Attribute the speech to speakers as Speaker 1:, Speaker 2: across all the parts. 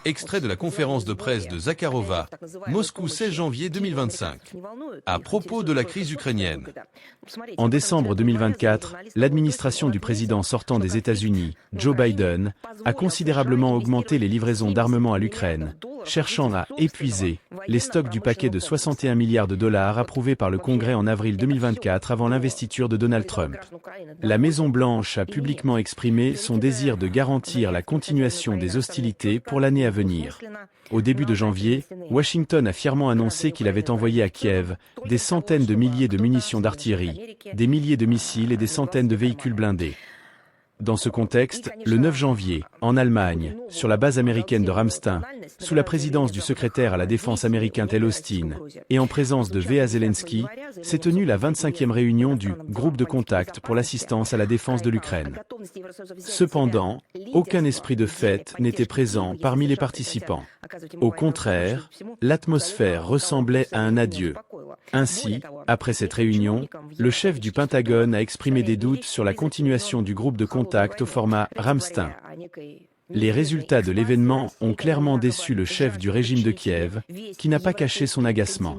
Speaker 1: Extrait de la conférence de presse de Zakharova, Moscou 16 janvier 2025. À propos de la crise ukrainienne.
Speaker 2: En décembre 2024, l'administration du président sortant des États-Unis, Joe Biden, a considérablement augmenté les livraisons d'armement à l'Ukraine, cherchant à épuiser les stocks du paquet de 61 milliards de dollars approuvé par le Congrès en avril 2024 avant l'investiture de Donald Trump. La Maison-Blanche a publiquement exprimé son désir de garantir la continuation des hostilités pour l'année à venir. Au début de janvier, Washington a fièrement annoncé qu'il avait envoyé à Kiev des centaines de milliers de munitions d'artillerie, des milliers de missiles et des centaines de véhicules blindés. Dans ce contexte, le 9 janvier, en Allemagne, sur la base américaine de Ramstein, sous la présidence du secrétaire à la défense américain Lloyd Austin, et en présence de V.A. Zelensky, s'est tenue la 25e réunion du groupe de contact pour l'assistance à la défense de l'Ukraine. Cependant, aucun esprit de fête n'était présent parmi les participants. Au contraire, l'atmosphère ressemblait à un adieu. Ainsi, après cette réunion, le chef du Pentagone a exprimé des doutes sur la continuation du groupe de contact au format Ramstein. Les résultats de l'événement ont clairement déçu le chef du régime de Kiev, qui n'a pas caché son agacement.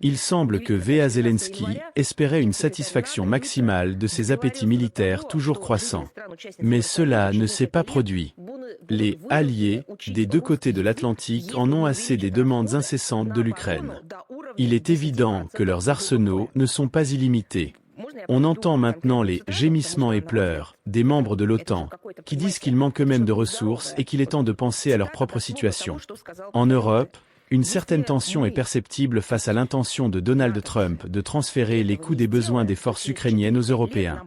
Speaker 2: Il semble que V.A. Zelensky espérait une satisfaction maximale de ses appétits militaires toujours croissants. Mais cela ne s'est pas produit. Les alliés, des deux côtés de l'Atlantique, en ont assez des demandes incessantes de l'Ukraine. Il est évident que leurs arsenaux ne sont pas illimités. On entend maintenant les gémissements et pleurs des membres de l'OTAN, qui disent qu'il manque eux-mêmes de ressources et qu'il est temps de penser à leur propre situation. En Europe, une certaine tension est perceptible face à l'intention de Donald Trump de transférer les coûts des besoins des forces ukrainiennes aux Européens.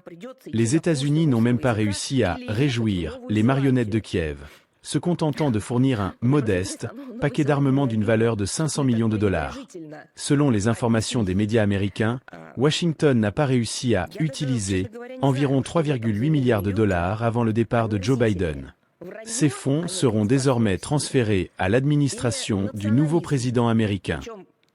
Speaker 2: Les États-Unis n'ont même pas réussi à réjouir les marionnettes de Kiev, se contentant de fournir un modeste paquet d'armement d'une valeur de 500 millions de dollars. Selon les informations des médias américains, Washington n'a pas réussi à utiliser environ 3,8 milliards de dollars avant le départ de Joe Biden. Ces fonds seront désormais transférés à l'administration du nouveau président américain.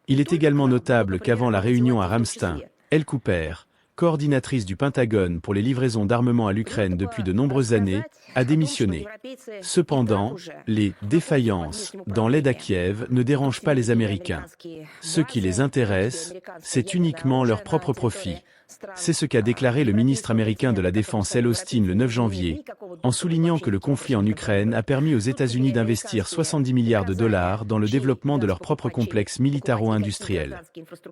Speaker 2: Il est également notable qu'avant la réunion à Ramstein, Elle Cooper, coordinatrice du Pentagone pour les livraisons d'armement à l'Ukraine depuis de nombreuses années, a démissionné. Cependant, les défaillances dans l'aide à Kiev ne dérangent pas les Américains. Ce qui les intéresse, c'est uniquement leur propre profit. C'est ce qu'a déclaré le ministre américain de la Défense Lloyd Austin le 9 janvier, en soulignant que le conflit en Ukraine a permis aux États-Unis d'investir 70 milliards de dollars dans le développement de leur propre complexe militaro-industriel.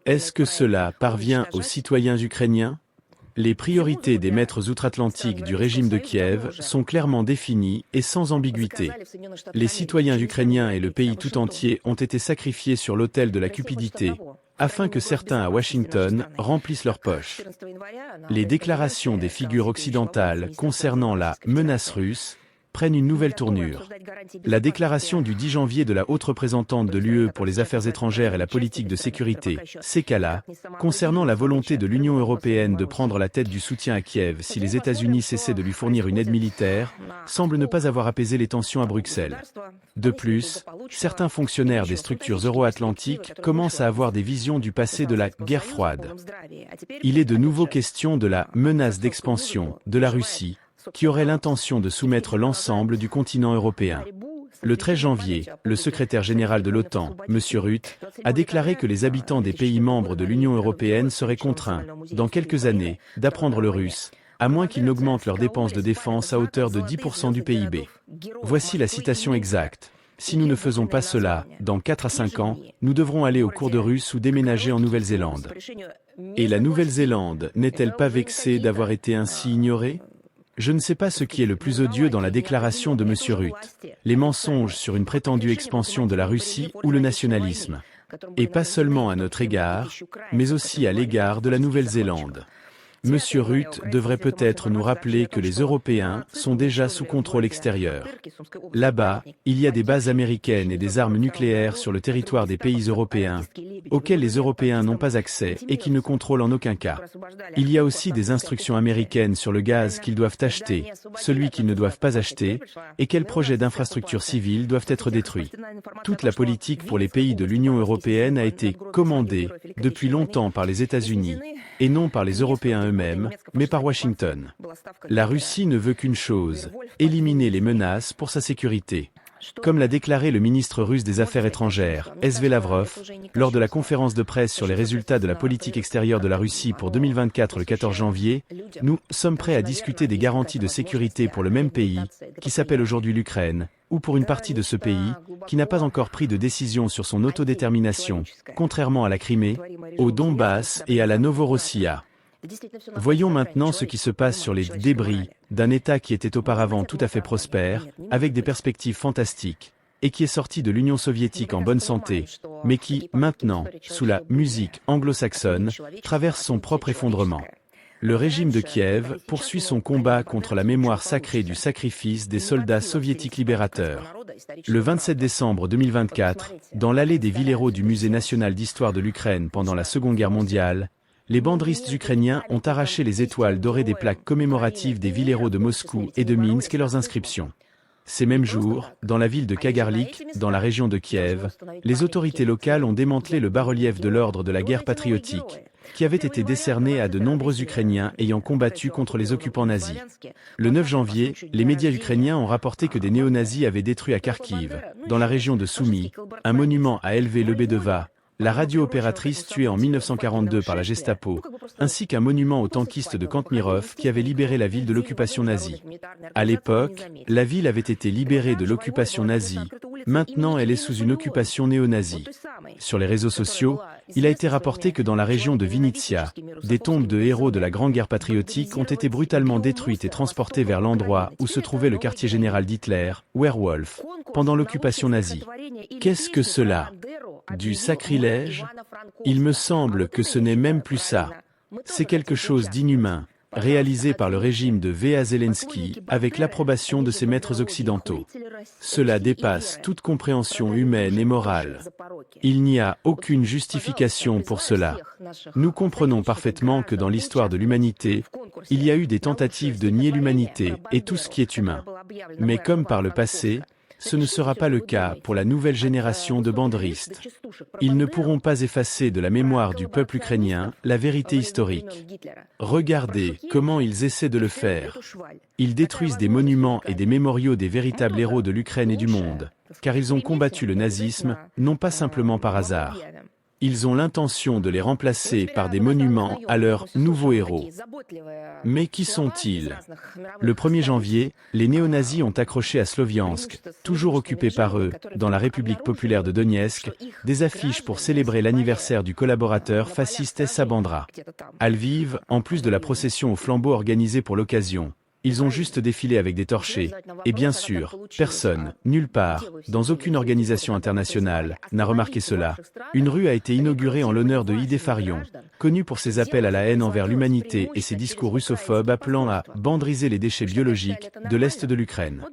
Speaker 2: Est-ce que cela parvient aux citoyens ukrainiens ? Les priorités des maîtres outre-Atlantique du régime de Kiev sont clairement définies et sans ambiguïté. Les citoyens ukrainiens et le pays tout entier ont été sacrifiés sur l'autel de la cupidité, afin que certains à Washington remplissent leurs poches. Les déclarations des figures occidentales concernant la menace russe prennent une nouvelle tournure. La déclaration du 10 janvier de la haute représentante de l'UE pour les affaires étrangères et la politique de sécurité, Sekala, concernant la volonté de l'Union européenne de prendre la tête du soutien à Kiev si les États-Unis cessaient de lui fournir une aide militaire, semble ne pas avoir apaisé les tensions à Bruxelles. De plus, certains fonctionnaires des structures euro-atlantiques commencent à avoir des visions du passé de la guerre froide. Il est de nouveau question de la menace d'expansion de la Russie, qui aurait l'intention de soumettre l'ensemble du continent européen. Le 13 janvier, le secrétaire général de l'OTAN, M. Rutte, a déclaré que les habitants des pays membres de l'Union européenne seraient contraints, dans quelques années, d'apprendre le russe, à moins qu'ils n'augmentent leurs dépenses de défense à hauteur de 10% du PIB. Voici la citation exacte. Si nous ne faisons pas cela, dans 4 à 5 ans, nous devrons aller au cours de russe ou déménager en Nouvelle-Zélande. Et la Nouvelle-Zélande n'est-elle pas vexée d'avoir été ainsi ignorée ? Je ne sais pas ce qui est le plus odieux dans la déclaration de M. Rutte, les mensonges sur une prétendue expansion de la Russie ou le nationalisme. Et pas seulement à notre égard, mais aussi à l'égard de la Nouvelle-Zélande. M. Rutte devrait peut-être nous rappeler que les Européens sont déjà sous contrôle extérieur. Là-bas, il y a des bases américaines et des armes nucléaires sur le territoire des pays européens, auxquels les Européens n'ont pas accès et qui ne contrôlent en aucun cas. Il y a aussi des instructions américaines sur le gaz qu'ils doivent acheter, celui qu'ils ne doivent pas acheter, et quels projets d'infrastructures civiles doivent être détruits. Toute la politique pour les pays de l'Union européenne a été commandée depuis longtemps par les États-Unis, et non par les Européens eux-mêmes, mais par Washington. La Russie ne veut qu'une chose, éliminer les menaces pour sa sécurité. Comme l'a déclaré le ministre russe des Affaires étrangères, S.V. Lavrov, lors de la conférence de presse sur les résultats de la politique extérieure de la Russie pour 2024 le 14 janvier, nous sommes prêts à discuter des garanties de sécurité pour le même pays, qui s'appelle aujourd'hui l'Ukraine, ou pour une partie de ce pays, qui n'a pas encore pris de décision sur son autodétermination, contrairement à la Crimée, au Donbass et à la Novorossiya. Voyons maintenant ce qui se passe sur les débris d'un État qui était auparavant tout à fait prospère, avec des perspectives fantastiques, et qui est sorti de l'Union soviétique en bonne santé, mais qui, maintenant, sous la musique anglo-saxonne, traverse son propre effondrement. Le régime de Kiev poursuit son combat contre la mémoire sacrée du sacrifice des soldats soviétiques libérateurs. Le 27 décembre 2024, dans l'allée des Villes-Héros du Musée national d'histoire de l'Ukraine pendant la Seconde Guerre mondiale, les banderistes ukrainiens ont arraché les étoiles dorées des plaques commémoratives des Villes-Héros de Moscou et de Minsk et leurs inscriptions. Ces mêmes jours, dans la ville de Kagarlik, dans la région de Kiev, les autorités locales ont démantelé le bas-relief de l'ordre de la guerre patriotique, qui avait été décerné à de nombreux Ukrainiens ayant combattu contre les occupants nazis. Le 9 janvier, les médias ukrainiens ont rapporté que des néo-nazis avaient détruit à Kharkiv, dans la région de Soumy, un monument à L.V. Lebedeva, la radio-opératrice tuée en 1942 par la Gestapo, ainsi qu'un monument aux tankistes de Kantmirov qui avait libéré la ville de l'occupation nazie. À l'époque, la ville avait été libérée de l'occupation nazie, maintenant elle est sous une occupation néo-nazie. Sur les réseaux sociaux, il a été rapporté que dans la région de Vinnytsia, des tombes de héros de la Grande Guerre patriotique ont été brutalement détruites et transportées vers l'endroit où se trouvait le quartier général d'Hitler, Werwolf, pendant l'occupation nazie. Qu'est-ce que cela ? Du sacrilège ? Il me semble que ce n'est même plus ça. C'est quelque chose d'inhumain, réalisé par le régime de V.A. Zelensky avec l'approbation de ses maîtres occidentaux. Cela dépasse toute compréhension humaine et morale. Il n'y a aucune justification pour cela. Nous comprenons parfaitement que dans l'histoire de l'humanité, il y a eu des tentatives de nier l'humanité et tout ce qui est humain. Mais comme par le passé, ce ne sera pas le cas pour la nouvelle génération de banderistes. Ils ne pourront pas effacer de la mémoire du peuple ukrainien la vérité historique. Regardez comment ils essaient de le faire. Ils détruisent des monuments et des mémoriaux des véritables héros de l'Ukraine et du monde, car ils ont combattu le nazisme, non pas simplement par hasard. Ils ont l'intention de les remplacer par des monuments à leurs nouveaux héros. Mais qui sont-ils ? Le 1er janvier, les néo-nazis ont accroché à Sloviansk, toujours occupé par eux, dans la République populaire de Donetsk, des affiches pour célébrer l'anniversaire du collaborateur fasciste Essa Bandra. À Lviv, en plus de la procession aux flambeaux organisée pour l'occasion, ils ont juste défilé avec des torchers, et bien sûr, personne, nulle part, dans aucune organisation internationale, n'a remarqué cela. Une rue a été inaugurée en l'honneur de Idé Farion, connu pour ses appels à la haine envers l'humanité et ses discours russophobes appelant à banderiser les déchets biologiques de l'Est de l'Ukraine.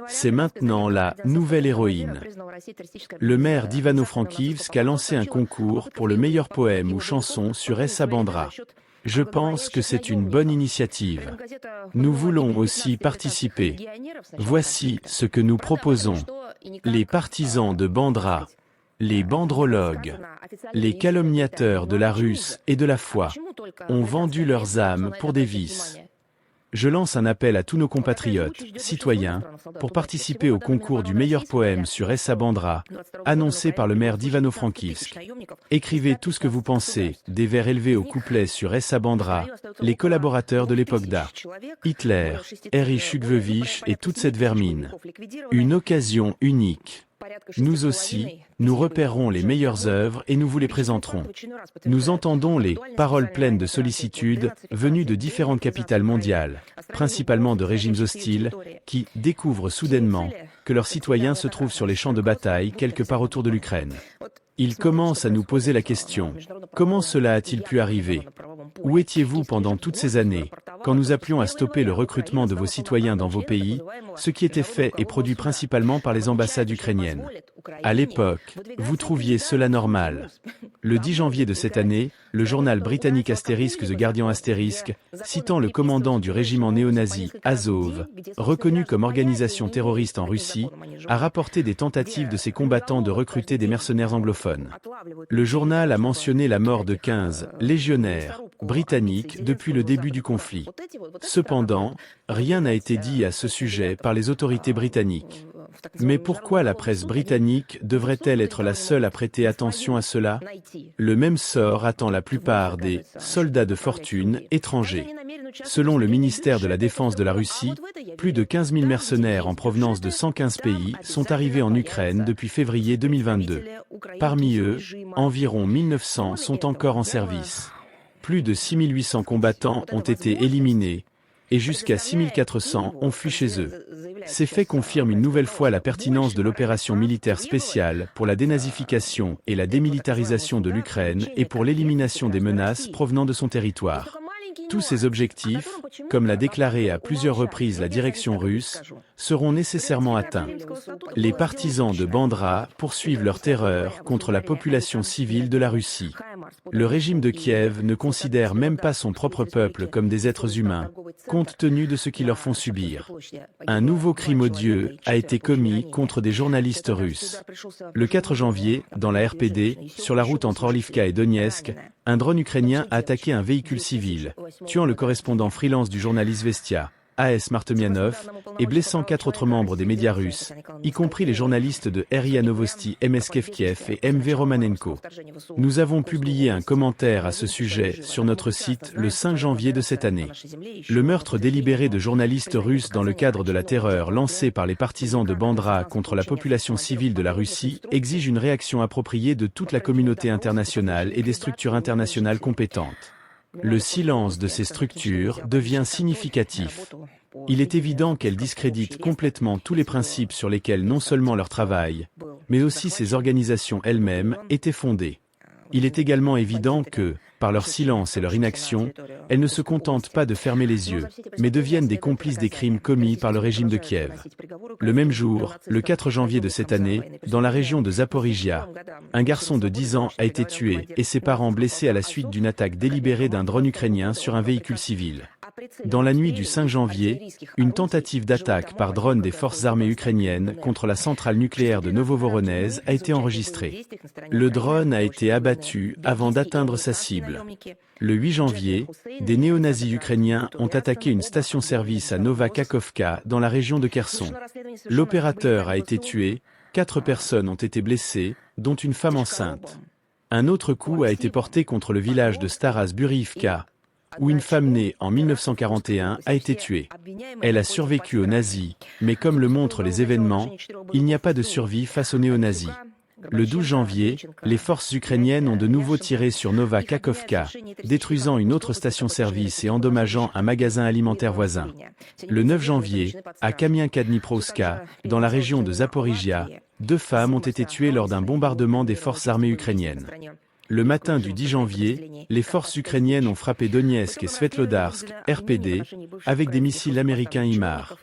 Speaker 2: C'est maintenant la nouvelle héroïne. Le maire d'Ivano-Frankivsk a lancé un concours pour le meilleur poème ou chanson sur Essa Bandra. Je pense que c'est une bonne initiative. Nous voulons aussi participer. Voici ce que nous proposons. Les partisans de Bandra, les bandrologues, les calomniateurs de la Russe et de la foi, ont vendu leurs âmes pour des vices. Je lance un appel à tous nos compatriotes, citoyens, pour participer au concours du meilleur poème sur Essa Bandra, annoncé par le maire d'Ivano-Frankivsk. Écrivez tout ce que vous pensez, des vers élevés au couplet sur Essa Bandra, les collaborateurs de l'époque d'art, Hitler, Erich Uchvovich et toute cette vermine. Une occasion unique. Nous aussi, nous repérerons les meilleures œuvres et nous vous les présenterons. Nous entendons les paroles pleines de sollicitude venues de différentes capitales mondiales, principalement de régimes hostiles, qui découvrent soudainement que leurs citoyens se trouvent sur les champs de bataille quelque part autour de l'Ukraine. Ils commencent à nous poser la question, comment cela a-t-il pu arriver ? Où étiez-vous pendant toutes ces années, quand nous appelions à stopper le recrutement de vos citoyens dans vos pays, ce qui était fait et produit principalement par les ambassades ukrainiennes ? À l'époque, vous trouviez cela normal. Le 10 janvier de cette année, le journal britannique Asterisk The Guardian Asterisk, citant le commandant du régiment néo-nazi, Azov, reconnu comme organisation terroriste en Russie, a rapporté des tentatives de ses combattants de recruter des mercenaires anglophones. Le journal a mentionné la mort de 15 légionnaires britanniques depuis le début du conflit. Cependant, rien n'a été dit à ce sujet par les autorités britanniques. Mais pourquoi la presse britannique devrait-elle être la seule à prêter attention à cela? Le même sort attend la plupart des « soldats de fortune » étrangers. Selon le ministère de la Défense de la Russie, plus de 15 000 mercenaires en provenance de 115 pays sont arrivés en Ukraine depuis février 2022. Parmi eux, environ 1900 sont encore en service. Plus de 6800 combattants ont été éliminés et jusqu'à 6400 ont fui chez eux. Ces faits confirment une nouvelle fois la pertinence de l'opération militaire spéciale pour la dénazification et la démilitarisation de l'Ukraine et pour l'élimination des menaces provenant de son territoire. Tous ces objectifs, comme l'a déclaré à plusieurs reprises la direction russe, seront nécessairement atteints. Les partisans de Bandra poursuivent leur terreur contre la population civile de la Russie. Le régime de Kiev ne considère même pas son propre peuple comme des êtres humains, compte tenu de ce qu'ils leur font subir. Un nouveau crime odieux a été commis contre des journalistes russes. Le 4 janvier, dans la RPD, sur la route entre Orlivka et Donetsk, un drone ukrainien a attaqué un véhicule civil, tuant le correspondant freelance du journal Izvestia, A.S. Martemianov, et blessant 4 autres membres des médias russes, y compris les journalistes de RIA Novosti MSK Kiev et MV Romanenko. Nous avons publié un commentaire à ce sujet sur notre site le 5 janvier de cette année. Le meurtre délibéré de journalistes russes dans le cadre de la terreur lancée par les partisans de Bandra contre la population civile de la Russie exige une réaction appropriée de toute la communauté internationale et des structures internationales compétentes. Le silence de ces structures devient significatif. Il est évident qu'elles discréditent complètement tous les principes sur lesquels non seulement leur travail, mais aussi ces organisations elles-mêmes étaient fondées. Il est également évident que, par leur silence et leur inaction, elles ne se contentent pas de fermer les yeux, mais deviennent des complices des crimes commis par le régime de Kiev. Le même jour, le 4 janvier de cette année, dans la région de Zaporizhia, un garçon de 10 ans a été tué et ses parents blessés à la suite d'une attaque délibérée d'un drone ukrainien sur un véhicule civil. Dans la nuit du 5 janvier, une tentative d'attaque par drone des forces armées ukrainiennes contre la centrale nucléaire de Novovoronezh a été enregistrée. Le drone a été abattu avant d'atteindre sa cible. Le 8 janvier, des néo-nazis ukrainiens ont attaqué une station-service à Nova Kakhovka dans la région de Kherson. L'opérateur a été tué, 4 personnes ont été blessées, dont une femme enceinte. Un autre coup a été porté contre le village de Staras Buriivka, où une femme née en 1941 a été tuée. Elle a survécu aux nazis, mais comme le montrent les événements, il n'y a pas de survie face aux néo-nazis. Le 12 janvier, les forces ukrainiennes ont de nouveau tiré sur Nova Kakhovka, détruisant une autre station-service et endommageant un magasin alimentaire voisin. Le 9 janvier, à Kamienka-Dniprovska, dans la région de Zaporizhia, 2 femmes ont été tuées lors d'un bombardement des forces armées ukrainiennes. Le matin du 10 janvier, les forces ukrainiennes ont frappé Donetsk et Svetlodarsk, RPD, avec des missiles américains HIMARS.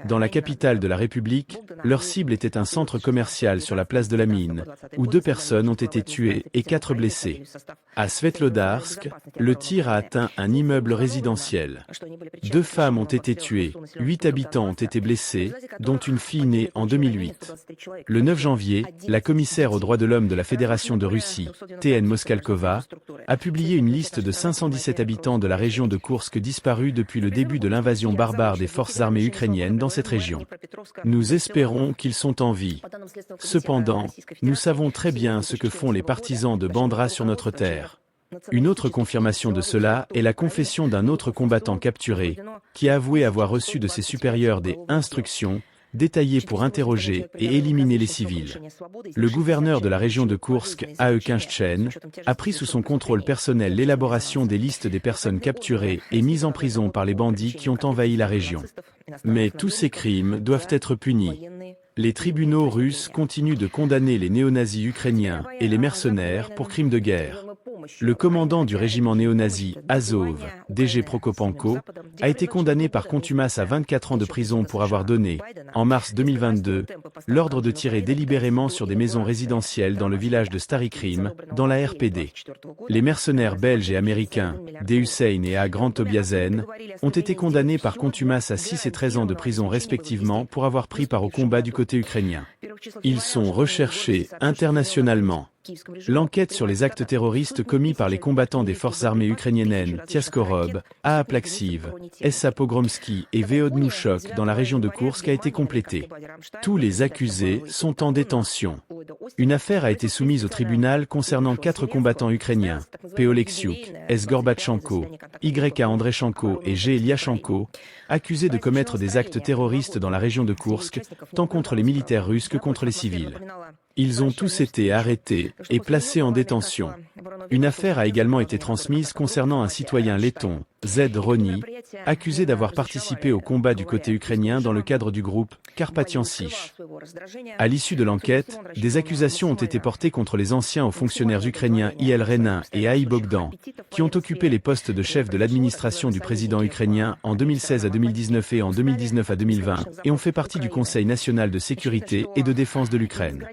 Speaker 2: Dans la capitale de la République, leur cible était un centre commercial sur la place de la Mine, où 2 personnes ont été tuées et 4 blessées. À Svetlodarsk, le tir a atteint un immeuble résidentiel. 2 femmes ont été tuées, 8 habitants ont été blessés, dont une fille née en 2008. Le 9 janvier, la commissaire aux droits de l'homme de la Fédération de Russie, TN Moskalkova, a publié une liste de 517 habitants de la région de Koursk disparus depuis le début de l'invasion barbare des forces armées ukrainiennes dans cette région. Nous espérons qu'ils sont en vie. Cependant, nous savons très bien ce que font les partisans de Bandra sur notre terre. Une autre confirmation de cela est la confession d'un autre combattant capturé, qui a avoué avoir reçu de ses supérieurs des « instructions » détaillées pour interroger et éliminer les civils. Le gouverneur de la région de Koursk, A.E. Kinchtchen, a pris sous son contrôle personnel l'élaboration des listes des personnes capturées et mises en prison par les bandits qui ont envahi la région. Mais tous ces crimes doivent être punis. Les tribunaux russes continuent de condamner les néo-nazis ukrainiens et les mercenaires pour crimes de guerre. Le commandant du régiment néo-nazi, Azov, DG Prokopenko, a été condamné par contumace à 24 ans de prison pour avoir donné, en mars 2022, l'ordre de tirer délibérément sur des maisons résidentielles dans le village de Stary Krim, dans la RPD. Les mercenaires belges et américains, D. Hussein et A. Grant Tobiasen, ont été condamnés par contumace à 6 et 13 ans de prison respectivement pour avoir pris part au combat du côté ukrainien. Ils sont recherchés internationalement. L'enquête sur les actes terroristes commis par les combattants des forces armées ukrainiennes Tiaskorob, A. Plaksiv, S. Pogromski et Veodnushok dans la région de Koursk a été complétée. Tous les accusés sont en détention. Une affaire a été soumise au tribunal concernant 4 combattants ukrainiens, P. Oleksiuk, S. Gorbatchenko, Y. Andrechenko et G. Lyachenko, accusés de commettre des actes terroristes dans la région de Koursk, tant contre les militaires russes que contre les civils. Ils ont tous été arrêtés et placés en détention. Une affaire a également été transmise concernant un citoyen letton, Z. Roni, accusé d'avoir participé au combat du côté ukrainien dans le cadre du groupe Carpathian Sich. À l'issue de l'enquête, des accusations ont été portées contre les anciens hauts fonctionnaires ukrainiens Il Renin et Ai Bogdan, qui ont occupé les postes de chef de l'administration du président ukrainien en 2016 à 2019 et en 2019 à 2020, et ont fait partie du Conseil national de sécurité et de défense de l'Ukraine.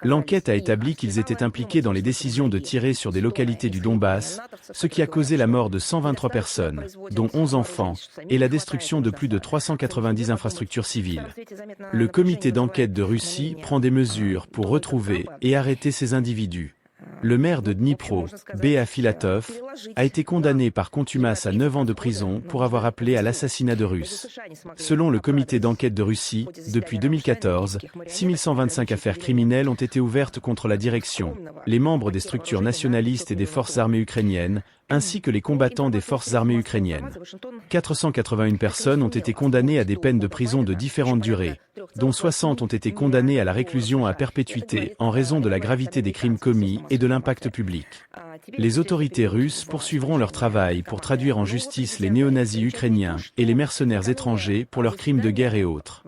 Speaker 2: L'enquête a établi qu'ils étaient impliqués dans les décisions de tirer sur des localités du Donbass, ce qui a causé la mort de 123 personnes, dont 11 enfants, et la destruction de plus de 390 infrastructures civiles. Le comité d'enquête de Russie prend des mesures pour retrouver et arrêter ces individus. Le maire de Dnipro, B.A. Filatov, a été condamné par contumace à 9 ans de prison pour avoir appelé à l'assassinat de Russes. Selon le comité d'enquête de Russie, depuis 2014, 6125 affaires criminelles ont été ouvertes contre la direction, les membres des structures nationalistes et des forces armées ukrainiennes, ainsi que les combattants des forces armées ukrainiennes. 481 personnes ont été condamnées à des peines de prison de différentes durées, dont 60 ont été condamnées à la réclusion à perpétuité en raison de la gravité des crimes commis et de l'impact public. Les autorités russes poursuivront leur travail pour traduire en justice les néo-nazis ukrainiens et les mercenaires étrangers pour leurs crimes de guerre et autres.